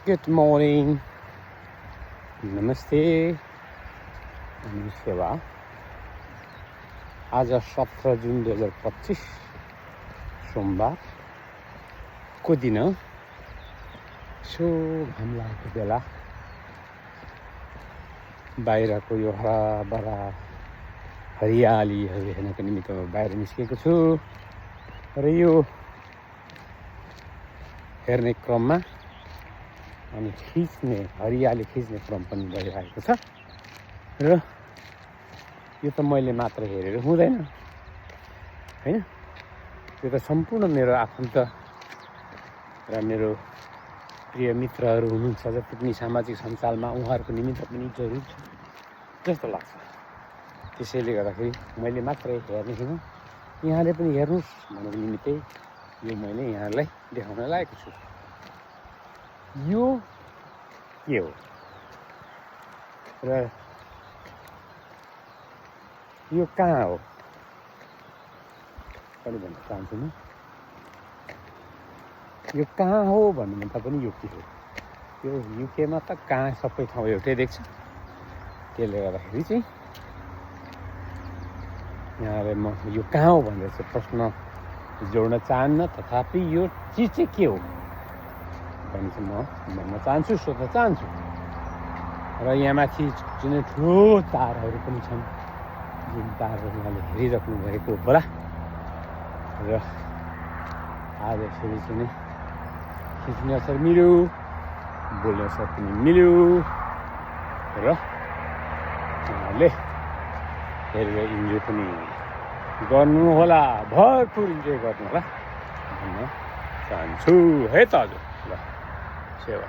Good morning. नमस्ते. अनि सेवा. आज 17 जुन 2025 सोमबार को दिन सो घाम लागेको बेला बाहिरको यो हराभरा हरियालीहरू हेर्नको निमित्त बाहिर निस्केको छु र यो हेर्ने क्रममा अनि हरियाली खिच्ने क्रम पनि भइरहेको छ र यो त मैले मात्र हेरेर हुँदैन हैन. यो त सम्पूर्ण मेरो आफन्त र मेरो प्रिय मित्रहरू हुनुहुन्छ जति पनि सामाजिक सञ्जालमा उहाँहरूको निमित्त पनि जरुरी छ जस्तो लाग्छ. त्यसैले गर्दाखेरि मैले मात्रै हेर्ने होइन, यहाँले पनि हेर्नुहोस् भनेको निमित्तै यो मैले यहाँलाई देखाउन लागेको छु. यो के हो र यो कहाँ हो पनि भन्न चाहन्छु म. यो कहाँ हो भन्नु पनि यो के हो. यो युकेमा त कहाँ सबै ठाउँ एउटै देख्छ. त्यसले गर्दाखेरि चाहिँ यहाँले म यो कहाँ हो भनेर चाहिँ प्रश्न जोड्न चाहन्न. तथापि यो चिज चाहिँ के हो भने चाहिँ म भन्न चाहन्छु, सोध्न चाहन्छु. र यहाँ माथि जुन ठुलो तारहरू पनि छन्, जुन तारहरू उहाँले हेरिराख्नु भएको होला र आज फेरि चाहिँ खिच्ने असर मिल्यो, बोल्ने असर पनि मिल्यो र उहाँले हेरेर इन्जोय पनि गर्नु होला, भरपुर इन्जोय गर्नु होला भन्न चाहन्छु है त. हजुर ल सेवा.